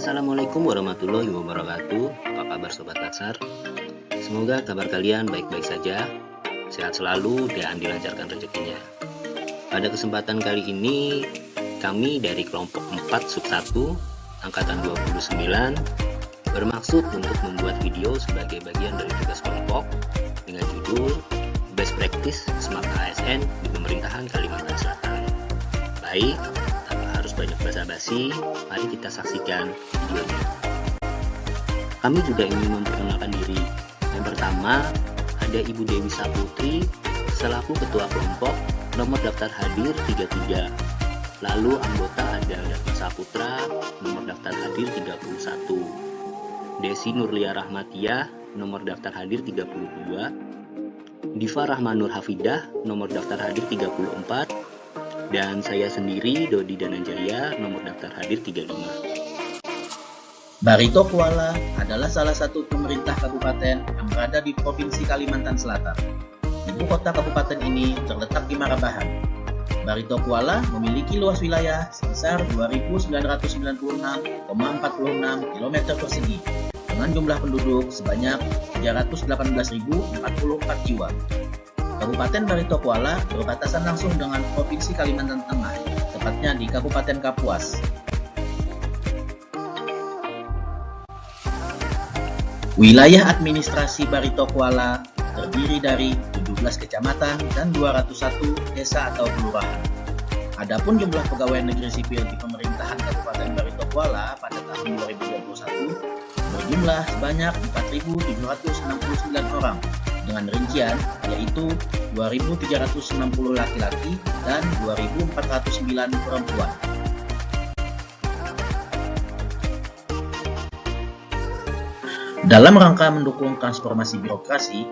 Assalamualaikum warahmatullahi wabarakatuh. Apa kabar Sobat Latsar? Semoga kabar kalian baik-baik saja, sehat selalu dan dilancarkan rezekinya. Pada kesempatan kali ini, kami dari kelompok 4 sub 1 angkatan 29 bermaksud untuk membuat video sebagai bagian dari tugas kelompok dengan judul Best Practice Smart ASN di Pemerintahan Kalimantan Selatan. Baik, tanpa harus banyak basa-basi, mari kita saksikan videonya. Kami juga ingin memperkenalkan diri. Yang pertama, ada Ibu Dewi Saputri selaku Ketua Kelompok, nomor daftar hadir 33. Lalu anggota ada Dharma Saputra, nomor daftar hadir 31. Desi Nurlia Rahmatia, nomor daftar hadir 32. Diva Rahmanur Hafidah, nomor daftar hadir 34. Dan saya sendiri, Dodi Dananjaya, nomor daftar hadir 35. Barito Kuala adalah salah satu pemerintah kabupaten yang berada di Provinsi Kalimantan Selatan. Ibu kota kabupaten ini terletak di Marabahan. Barito Kuala memiliki luas wilayah sebesar 2.996,46 km persegi dengan jumlah penduduk sebanyak 318.044 jiwa. Kabupaten Barito Kuala berbatasan langsung dengan Provinsi Kalimantan Tengah, tepatnya di Kabupaten Kapuas. Wilayah administrasi Barito Kuala terdiri dari 17 kecamatan dan 201 desa atau kelurahan. Adapun jumlah pegawai negeri sipil di pemerintahan Kabupaten Barito Kuala pada tahun 2021 berjumlah sebanyak 4.769 orang dengan rincian yaitu 2.360 laki-laki dan 2.409 perempuan. Dalam rangka mendukung transformasi birokrasi,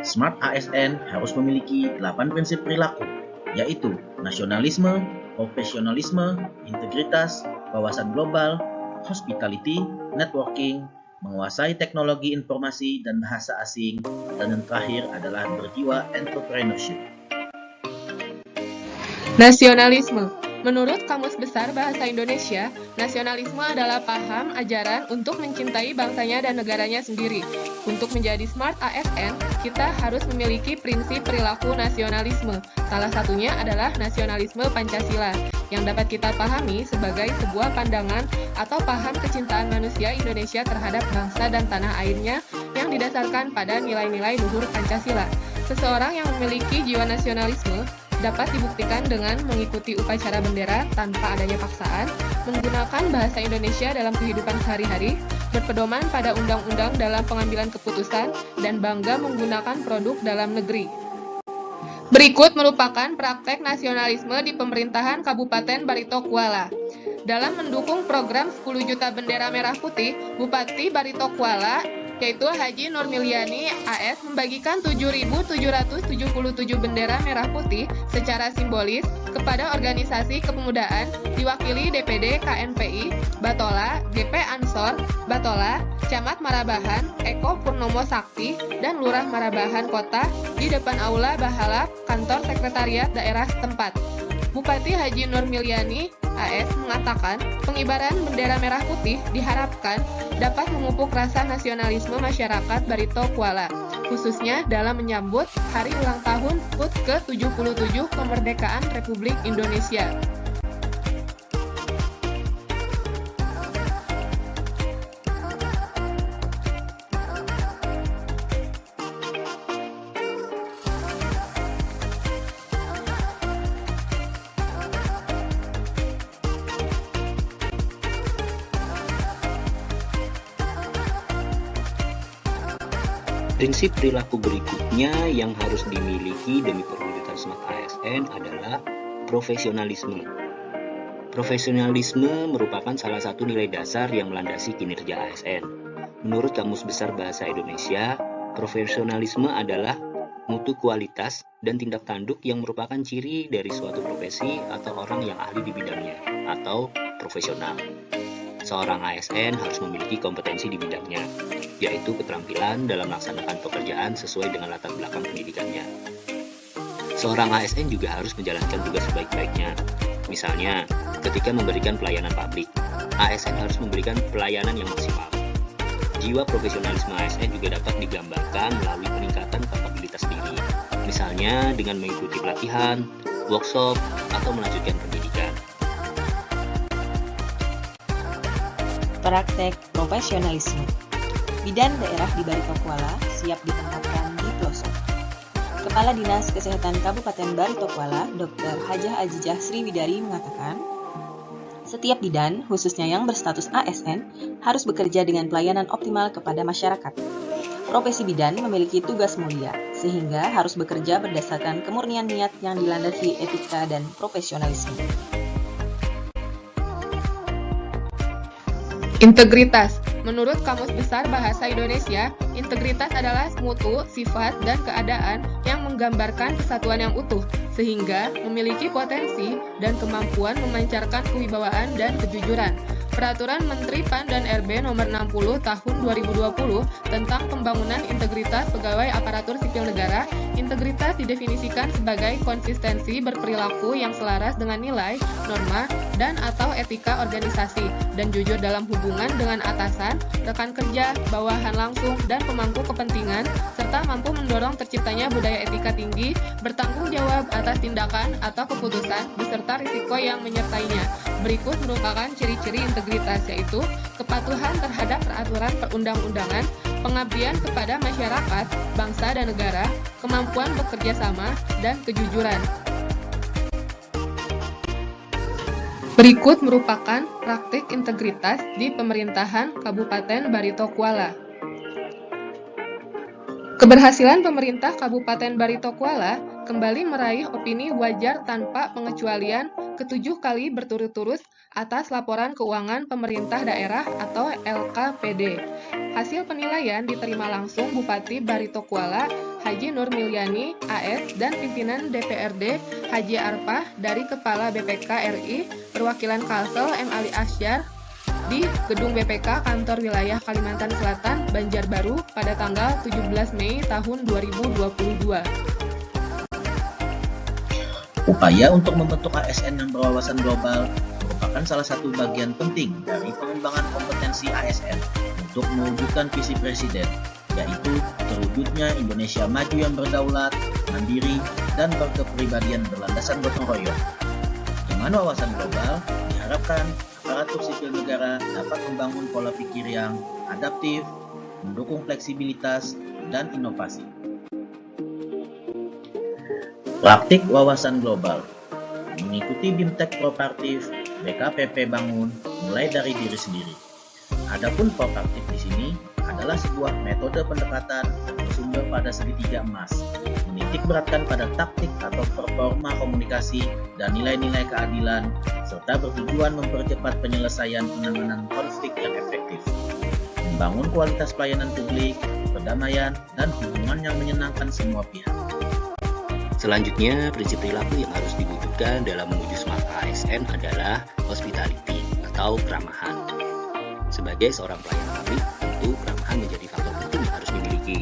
Smart ASN harus memiliki 8 prinsip perilaku, yaitu nasionalisme, profesionalisme, integritas, wawasan global, hospitality, networking, menguasai teknologi informasi dan bahasa asing, dan yang terakhir adalah berjiwa entrepreneurship. Nasionalisme. Menurut Kamus Besar Bahasa Indonesia, nasionalisme adalah paham, ajaran untuk mencintai bangsanya dan negaranya sendiri. Untuk menjadi Smart ASN, kita harus memiliki prinsip perilaku nasionalisme. Salah satunya adalah nasionalisme Pancasila, yang dapat kita pahami sebagai sebuah pandangan atau paham kecintaan manusia Indonesia terhadap bangsa dan tanah airnya yang didasarkan pada nilai-nilai luhur Pancasila. Seseorang yang memiliki jiwa nasionalisme dapat dibuktikan dengan mengikuti upacara bendera tanpa adanya paksaan, menggunakan bahasa Indonesia dalam kehidupan sehari-hari, berpedoman pada undang-undang dalam pengambilan keputusan, dan bangga menggunakan produk dalam negeri. Berikut merupakan praktek nasionalisme di pemerintahan Kabupaten Barito Kuala. Dalam mendukung program 10 juta bendera merah putih, Bupati Barito Kuala yaitu Haji Nurmiliani AS membagikan 7.777 bendera merah putih secara simbolis kepada organisasi kepemudaan diwakili DPD KNPI, Batola, GP Ansor, Batola, Camat Marabahan, Eko Purnomo Sakti, dan Lurah Marabahan Kota di depan Aula Bahalap, kantor sekretariat daerah setempat. Bupati Haji Nurmiliani AS mengatakan pengibaran bendera merah putih diharapkan dapat memupuk rasa nasionalisme masyarakat Barito Kuala, khususnya dalam menyambut hari ulang tahun HUT ke-77 kemerdekaan Republik Indonesia. Prinsip perilaku berikutnya yang harus dimiliki demi perwujudan Smart ASN adalah profesionalisme. Profesionalisme merupakan salah satu nilai dasar yang melandasi kinerja ASN. Menurut Kamus Besar Bahasa Indonesia, profesionalisme adalah mutu kualitas dan tindak tanduk yang merupakan ciri dari suatu profesi atau orang yang ahli di bidangnya, atau profesional. Seorang ASN harus memiliki kompetensi di bidangnya, yaitu keterampilan dalam melaksanakan pekerjaan sesuai dengan latar belakang pendidikannya. Seorang ASN juga harus menjalankan tugas sebaik-baiknya, misalnya ketika memberikan pelayanan publik, ASN harus memberikan pelayanan yang maksimal. Jiwa profesionalisme ASN juga dapat digambarkan melalui peningkatan kapabilitas diri, misalnya dengan mengikuti pelatihan, workshop, atau melanjutkan pendidikan. Praktek profesionalisme. Bidan daerah di Barito Kuala siap ditempatkan di pelosok. Kepala Dinas Kesehatan Kabupaten Barito Kuala, Dr. Hajah Azizah Sriwidari mengatakan, setiap bidan, khususnya yang berstatus ASN, harus bekerja dengan pelayanan optimal kepada masyarakat. Profesi bidan memiliki tugas mulia, sehingga harus bekerja berdasarkan kemurnian niat yang dilandasi etika dan profesionalisme. Integritas. Menurut Kamus Besar Bahasa Indonesia, integritas adalah mutu, sifat, dan keadaan yang menggambarkan kesatuan yang utuh, sehingga memiliki potensi dan kemampuan memancarkan kewibawaan dan kejujuran. Peraturan Menteri PAN dan RB Nomor 60 Tahun 2020 tentang Pembangunan Integritas Pegawai Aparatur Sipil Negara, integritas didefinisikan sebagai konsistensi berperilaku yang selaras dengan nilai, norma, dan atau etika organisasi, dan jujur dalam hubungan dengan atasan, rekan kerja, bawahan langsung, dan pemangku kepentingan, serta mampu mendorong terciptanya budaya etika tinggi, bertanggung jawab atas tindakan atau keputusan, beserta risiko yang menyertainya. Berikut merupakan ciri-ciri integritas, yaitu kepatuhan terhadap peraturan perundang-undangan, pengabdian kepada masyarakat, bangsa dan negara, kemampuan bekerja sama, dan kejujuran. Berikut merupakan praktik integritas di pemerintahan Kabupaten Barito Kuala. Keberhasilan pemerintah Kabupaten Barito Kuala kembali meraih opini wajar tanpa pengecualian ke-7 kali berturut-turut atas laporan keuangan pemerintah daerah atau LKPD. Hasil penilaian diterima langsung Bupati Barito Kuala, Haji Nur Milyani, AS, dan pimpinan DPRD Haji Arpah dari Kepala BPK RI, perwakilan Kalsel M. Ali Asyar, di Gedung BPK Kantor Wilayah Kalimantan Selatan, Banjarbaru pada tanggal 17 Mei tahun 2022. Upaya untuk membentuk ASN yang berwawasan global merupakan salah satu bagian penting dari pengembangan kompetensi ASN untuk mewujudkan visi Presiden, yaitu terwujudnya Indonesia maju yang berdaulat, mandiri, dan berkepribadian berlandasan gotong royong. Dengan wawasan global, diharapkan aparatur sipil negara dapat membangun pola pikir yang adaptif, mendukung fleksibilitas, dan inovasi. Praktik wawasan global. Mengikuti BIMTEK Proaktif, BKPP Bangun, mulai dari diri sendiri. Adapun proaktif di sini adalah sebuah metode pendekatan bersumber pada segitiga emas, menitik beratkan pada taktik atau performa komunikasi dan nilai-nilai keadilan, serta bertujuan mempercepat penyelesaian penanganan konflik yang efektif, membangun kualitas pelayanan publik, perdamaian, dan hubungan yang menyenangkan semua pihak. Selanjutnya, prinsip perilaku yang harus diwujudkan dalam menuju Smart ASN adalah hospitality atau keramahan. Sebagai seorang pelayan publik, tentu keramahan menjadi faktor penting yang harus dimiliki.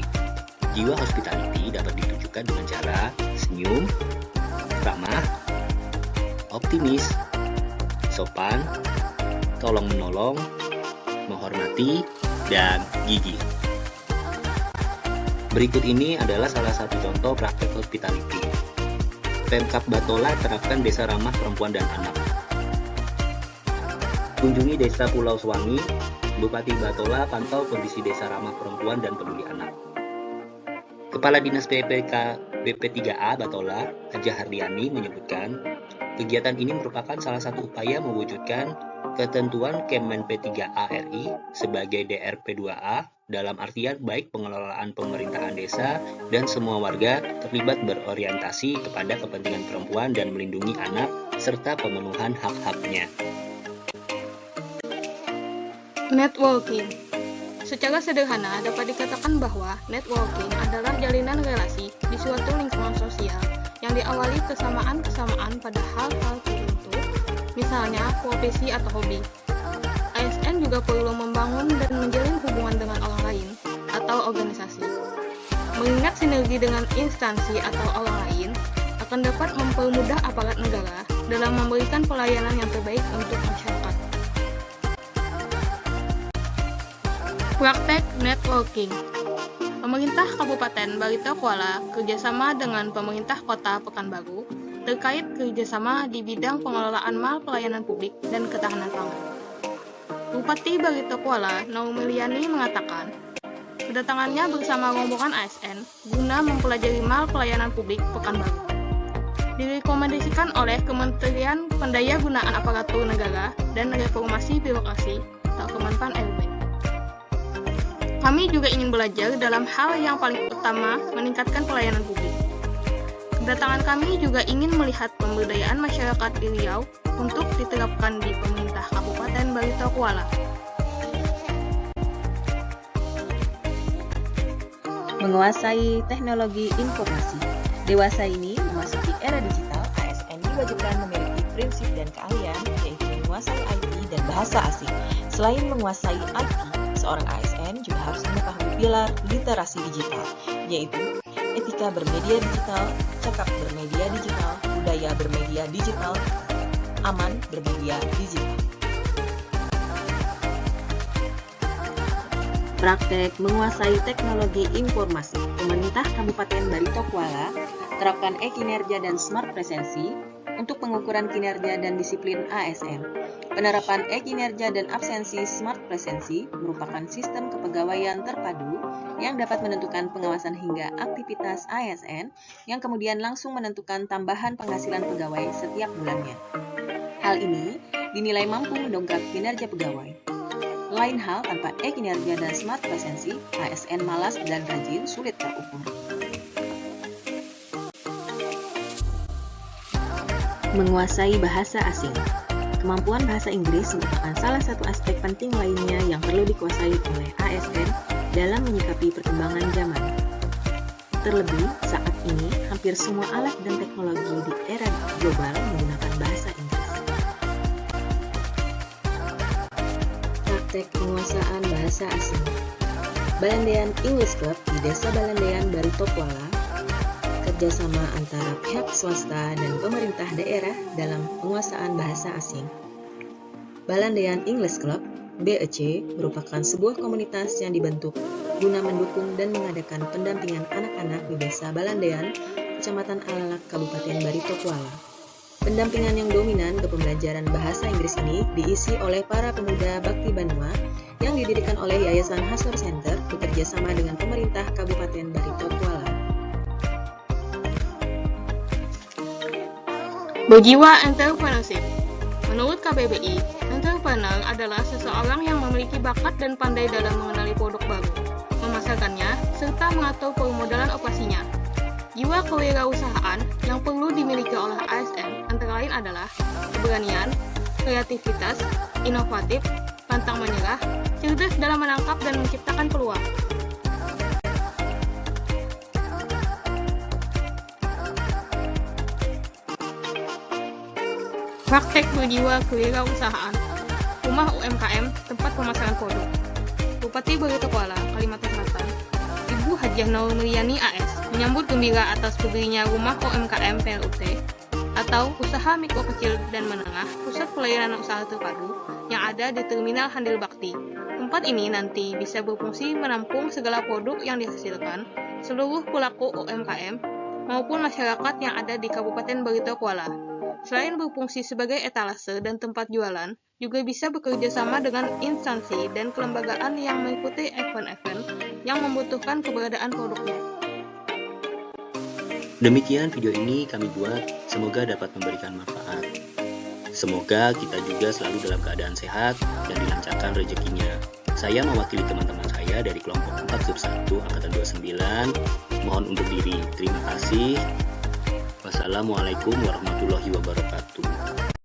Jiwa hospitality dapat ditunjukkan dengan cara senyum, ramah, optimis, sopan, tolong-menolong, menghormati, dan gigih. Berikut ini adalah salah satu contoh praktek hospitality. Pemkab Batola terapkan desa ramah perempuan dan anak. Kunjungi desa Pulau Sewangi, Bupati Batola pantau kondisi desa ramah perempuan dan peduli anak. Kepala Dinas PPK BP3A Batola, Hajah Hardiani menyebutkan, kegiatan ini merupakan salah satu upaya mewujudkan ketentuan Kemen P3A RI sebagai DRP2A dalam artian baik pengelolaan pemerintahan desa dan semua warga terlibat berorientasi kepada kepentingan perempuan dan melindungi anak serta pemenuhan hak-haknya. Networking. Secara sederhana dapat dikatakan bahwa networking adalah jalinan relasi di suatu lingkungan sosial yang diawali kesamaan-kesamaan pada hal-hal tertentu, misalnya profesi atau hobi. ASN juga perlu membangun dan menjalin hubungan dengan orang lain atau organisasi. Mengingat sinergi dengan instansi atau orang lain akan dapat mempermudah aparat negara dalam memberikan pelayanan yang terbaik untuk masyarakat. Praktek networking. Pemerintah Kabupaten Barito Kuala kerjasama dengan pemerintah Kota Pekanbaru terkait kerjasama di bidang pengelolaan mal pelayanan publik dan ketahanan pangan. Bupati Barito Kuala, Naumiliani mengatakan, kedatangannya bersama rombongan ASN guna mempelajari mal pelayanan publik Pekanbaru. Direkomendasikan oleh Kementerian Pendayagunaan Aparatur Negara dan Reformasi Birokrasi atau Kemenpan RB. Kami juga ingin belajar dalam hal yang paling utama meningkatkan pelayanan publik. Kedatangan kami juga ingin melihat pemberdayaan masyarakat di Riau untuk diterapkan di pemerintah Kabupaten Barito Kuala. Menguasai teknologi informasi. Dewasa ini memasuki era digital, ASN diwajibkan memiliki prinsip dan keahlian, yaitu menguasai IT dan bahasa asing. Selain menguasai IT, seorang ASN juga harus mengetahui pilar literasi digital, yaitu etika bermedia digital, cakap bermedia digital, budaya bermedia digital, aman bermedia digital. Praktek menguasai teknologi informasi. Pemerintah Kabupaten Barito Kuala terapkan e-kinerja dan smart presensi untuk pengukuran kinerja dan disiplin ASN. Penerapan e-kinerja dan absensi smart presensi merupakan sistem kepegawaian terpadu yang dapat menentukan pengawasan hingga aktivitas ASN yang kemudian langsung menentukan tambahan penghasilan pegawai setiap bulannya. Hal ini dinilai mampu mendongkrak kinerja pegawai. Lain hal tanpa e-kinerja dan smart presensi, ASN malas dan rajin sulit terukur. Menguasai bahasa asing. Kemampuan bahasa Inggris merupakan salah satu aspek penting lainnya yang perlu dikuasai oleh ASN dalam menyikapi perkembangan zaman. Terlebih, saat ini hampir semua alat dan teknologi di era global menggunakan bahasa Inggris. Praktek penguasaan bahasa asing. Balandean English Club di Desa Balandean, Barito Kuala, kerjasama antara pihak swasta dan pemerintah daerah dalam penguasaan bahasa asing. Balandean English Club (BEC) merupakan sebuah komunitas yang dibentuk guna mendukung dan mengadakan pendampingan anak-anak di Desa Balandean, Kecamatan Alalak, Kabupaten Barito Kuala. Pendampingan yang dominan ke pembelajaran bahasa Inggris ini diisi oleh para pemuda Bakti Banua yang didirikan oleh Yayasan Hasor Center bekerja sama dengan pemerintah Kabupaten Barito Kuala. Berjiwa entrepreneurship. Menurut KBBI, entrepreneur adalah seseorang yang memiliki bakat dan pandai dalam mengenali produk baru, memasarkannya, serta mengatur permodalan operasinya. Jiwa kewirausahaan yang perlu dimiliki oleh ASN antara lain adalah keberanian, kreativitas, inovatif, pantang menyerah, cerdas dalam menangkap dan menciptakan peluang. Praktek berjiwa kewirausahaan. Rumah UMKM, tempat pemasaran produk. Bupati Barito Kuala, Kalimantan Selatan, Ibu Hajah Naumiliani AS menyambut gembira atas berdirinya Rumah UMKM PLUT atau Usaha Mikro Kecil dan Menengah Pusat Pelayanan Usaha Terpadu yang ada di Terminal Handil Bakti. Tempat ini nanti bisa berfungsi menampung segala produk yang dihasilkan seluruh pelaku UMKM maupun masyarakat yang ada di Kabupaten Barito Kuala. Selain berfungsi sebagai etalase dan tempat jualan, juga bisa bekerja sama dengan instansi dan kelembagaan yang mengikuti event-event yang membutuhkan keberadaan produknya. Demikian video ini kami buat, semoga dapat memberikan manfaat. Semoga kita juga selalu dalam keadaan sehat dan dilancarkan rezekinya. Saya mewakili teman-teman saya dari kelompok 4 sub 1 Angkatan 29, mohon undur diri. Terima kasih. Wassalamualaikum warahmatullahi wabarakatuh.